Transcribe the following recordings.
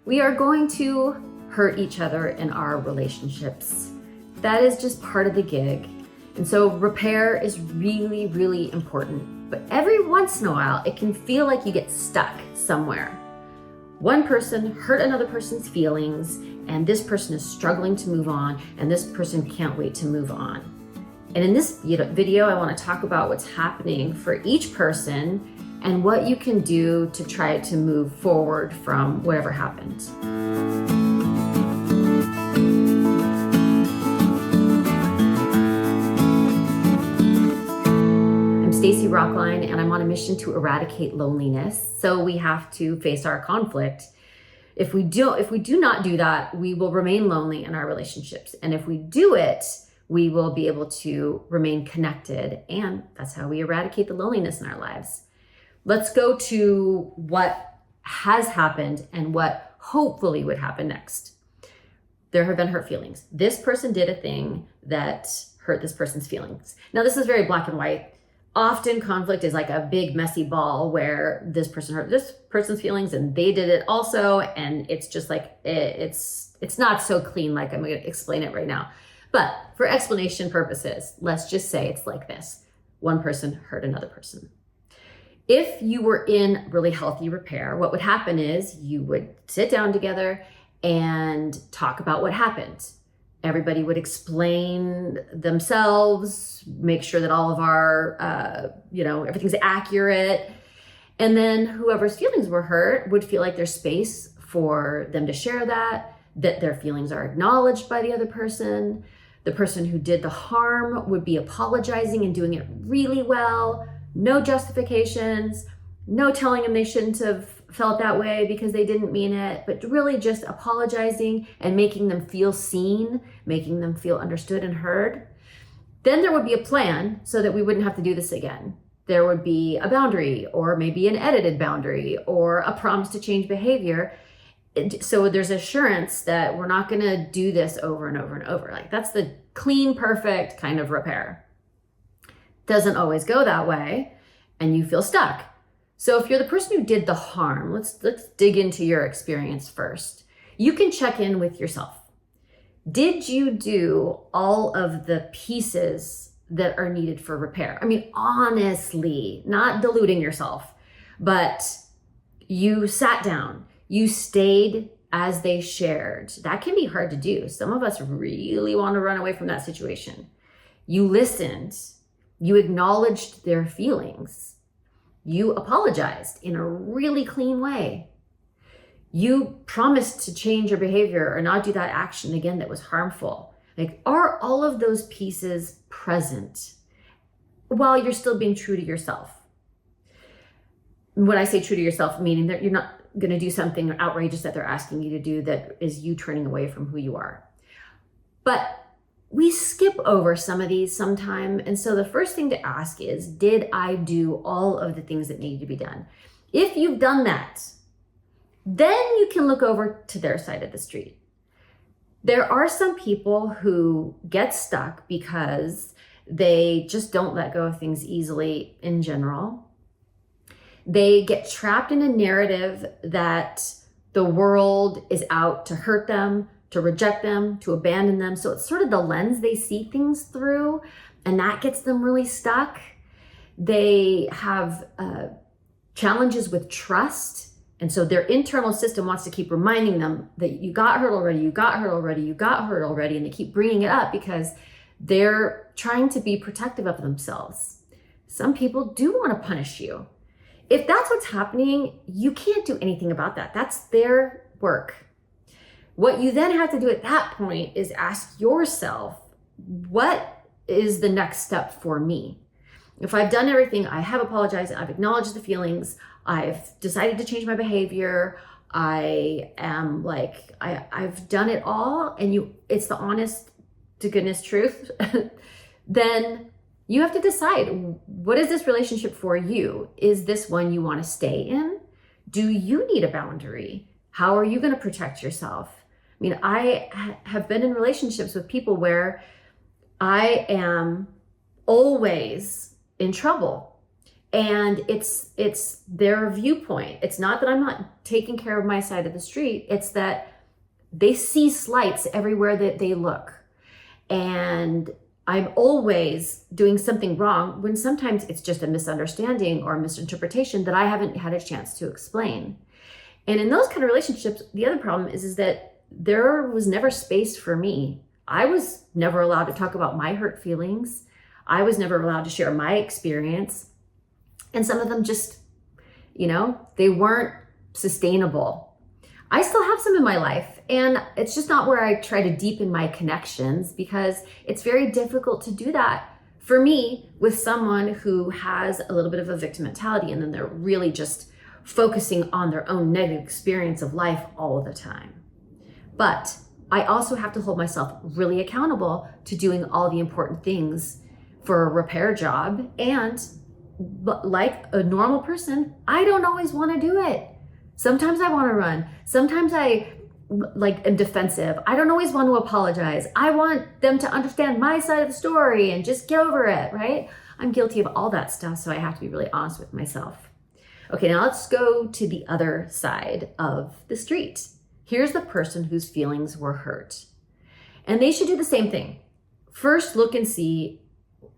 We are going to hurt each other in our relationships. That is just part of the gig. And so repair is really, really important. But every once in a while, it can feel like you get stuck somewhere. One person hurt another person's feelings, and this person is struggling to move on, and this person can't wait to move on. And in this video, I want to talk about what's happening for each person and what you can do to try to move forward from whatever happened. I'm Stacy Rocklein, and I'm on a mission to eradicate loneliness. So we have to face our conflict. If we do not do that, we will remain lonely in our relationships. And if we do it, we will be able to remain connected. And that's how we eradicate the loneliness in our lives. Let's go to what has happened and what hopefully would happen next. There have been hurt feelings. This person did a thing that hurt this person's feelings. Now, this is very black and white. Often conflict is like a big messy ball where this person hurt this person's feelings and they did it also. And it's just like, it's not so clean like I'm going to explain it right now. But for explanation purposes, let's just say it's like this. One person hurt another person. If you were in really healthy repair, what would happen is you would sit down together and talk about what happened. Everybody would explain themselves, make sure that all of our, everything's accurate. And then whoever's feelings were hurt would feel like there's space for them to share that their feelings are acknowledged by the other person. The person who did the harm would be apologizing and doing it really well. No justifications, no telling them they shouldn't have felt that way because they didn't mean it, but really just apologizing and making them feel seen, making them feel understood and heard. Then there would be a plan so that we wouldn't have to do this again. There would be a boundary, or maybe an edited boundary, or a promise to change behavior. So there's assurance that we're not gonna do this over and over and over. Like, that's the clean, perfect kind of repair. Doesn't always go that way, and you feel stuck. So if you're the person who did the harm, let's dig into your experience first. You can check in with yourself. Did you do all of the pieces that are needed for repair? I mean, honestly, not deluding yourself, but you sat down, you stayed as they shared. That can be hard to do. Some of us really want to run away from that situation. You listened. You acknowledged their feelings. You apologized in a really clean way. You promised to change your behavior or not do that action again that was harmful. Like, are all of those pieces present while you're still being true to yourself? When I say true to yourself, meaning that you're not going to do something outrageous that they're asking you to do that is you turning away from who you are. But we skip over some of these sometime. And so the first thing to ask is, did I do all of the things that needed to be done? If you've done that, then you can look over to their side of the street. There are some people who get stuck because they just don't let go of things easily in general. They get trapped in a narrative that the world is out to hurt them, to reject them, to abandon them. So it's sort of the lens they see things through, and that gets them really stuck. They have challenges with trust. And so their internal system wants to keep reminding them that you got hurt already, you got hurt already, you got hurt already. And they keep bringing it up because they're trying to be protective of themselves. Some people do want to punish you. If that's what's happening, you can't do anything about that. That's their work. What you then have to do at that point is ask yourself, what is the next step for me? If I've done everything, I have apologized, I've acknowledged the feelings, I've decided to change my behavior, I've done it all, and it's the honest to goodness truth, then you have to decide, what is this relationship for you? Is this one you want to stay in? Do you need a boundary? How are you going to protect yourself? I mean, I have been in relationships with people where I am always in trouble. And it's their viewpoint. It's not that I'm not taking care of my side of the street. It's that they see slights everywhere that they look. And I'm always doing something wrong when sometimes it's just a misunderstanding or a misinterpretation that I haven't had a chance to explain. And in those kind of relationships, the other problem is that there was never space for me. I was never allowed to talk about my hurt feelings. I was never allowed to share my experience. And some of them just, they weren't sustainable. I still have some in my life, and it's just not where I try to deepen my connections, because it's very difficult to do that for me with someone who has a little bit of a victim mentality, and then they're really just focusing on their own negative experience of life all the time. But I also have to hold myself really accountable to doing all the important things for a repair job. But like a normal person, I don't always want to do it. Sometimes I want to run. Sometimes I am defensive. I don't always want to apologize. I want them to understand my side of the story and just get over it, right? I'm guilty of all that stuff, so I have to be really honest with myself. Okay, now let's go to the other side of the street. Here's the person whose feelings were hurt. And they should do the same thing. First, look and see,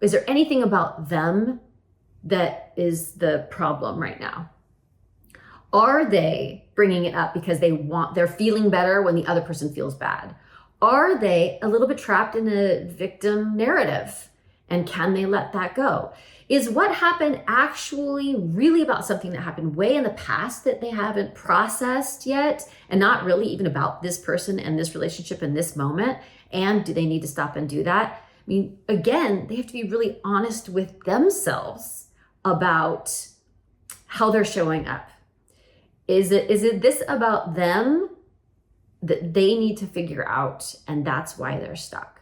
is there anything about them that is the problem right now? Are they bringing it up because they're feeling better when the other person feels bad? Are they a little bit trapped in a victim narrative? And can they let that go? Is what happened actually really about something that happened way in the past that they haven't processed yet, and not really even about this person and this relationship in this moment? And do they need to stop and do that? I mean, again, they have to be really honest with themselves about how they're showing up. Is it this about them that they need to figure out, and that's why they're stuck?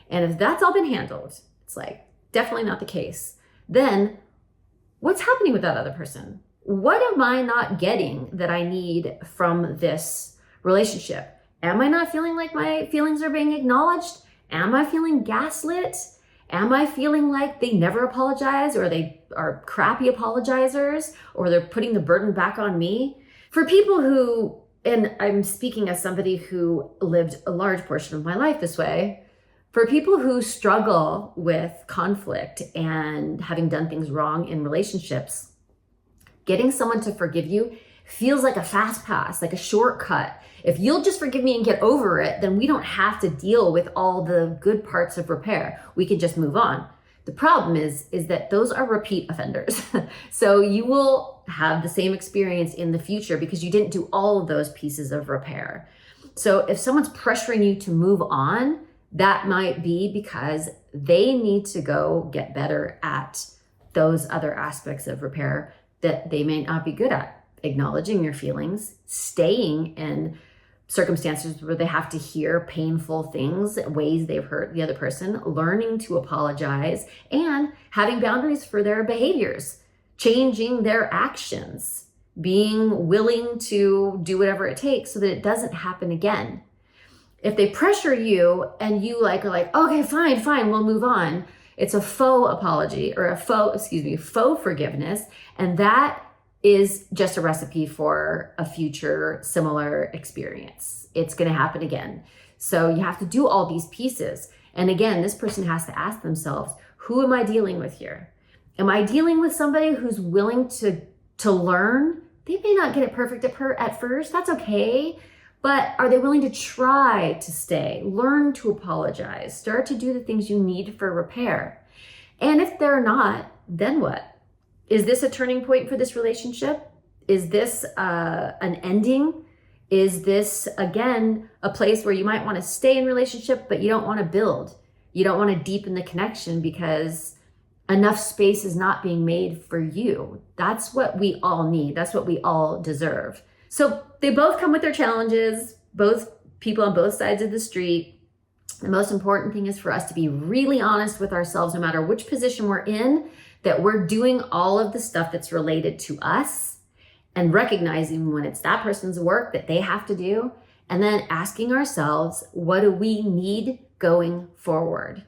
And if that's all been handled, it's like definitely not the case. Then what's happening with that other person? What am I not getting that I need from this relationship? Am I not feeling like my feelings are being acknowledged? Am I feeling gaslit? Am I feeling like they never apologize, or they are crappy apologizers, or they're putting the burden back on me? For people who, and I'm speaking as somebody who lived a large portion of my life this way, for people who struggle with conflict and having done things wrong in relationships, getting someone to forgive you feels like a fast pass, like a shortcut. If you'll just forgive me and get over it, then we don't have to deal with all the good parts of repair. We can just move on. The problem is that those are repeat offenders. So you will have the same experience in the future because you didn't do all of those pieces of repair. So if someone's pressuring you to move on, that might be because they need to go get better at those other aspects of repair that they may not be good at. Acknowledging your feelings, staying in circumstances where they have to hear painful things, ways they've hurt the other person, learning to apologize, and having boundaries for their behaviors, changing their actions, being willing to do whatever it takes so that it doesn't happen again. If they pressure you and you are like, okay, fine, we'll move on. It's a faux apology, or a faux forgiveness. And that is just a recipe for a future similar experience. It's going to happen again. So you have to do all these pieces. And again, this person has to ask themselves, who am I dealing with here? Am I dealing with somebody who's willing to learn? They may not get it perfect at first. That's okay. But are they willing to try to stay, learn to apologize, start to do the things you need for repair? And if they're not, then what? Is this a turning point for this relationship? Is this an ending? Is this, again, a place where you might want to stay in relationship, but you don't want to build? You don't want to deepen the connection because enough space is not being made for you. That's what we all need. That's what we all deserve. So they both come with their challenges, both people on both sides of the street. The most important thing is for us to be really honest with ourselves, no matter which position we're in, that we're doing all of the stuff that's related to us, and recognizing when it's that person's work that they have to do, and then asking ourselves, what do we need going forward?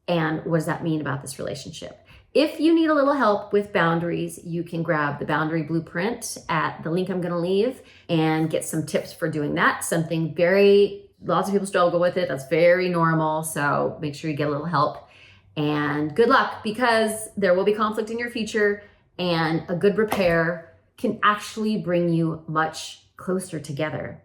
And what does that mean about this relationship? If you need a little help with boundaries, you can grab the boundary blueprint at the link I'm going to leave and get some tips for doing that. Lots of people struggle with it. That's very normal. So make sure you get a little help, and good luck, because there will be conflict in your future, and a good repair can actually bring you much closer together.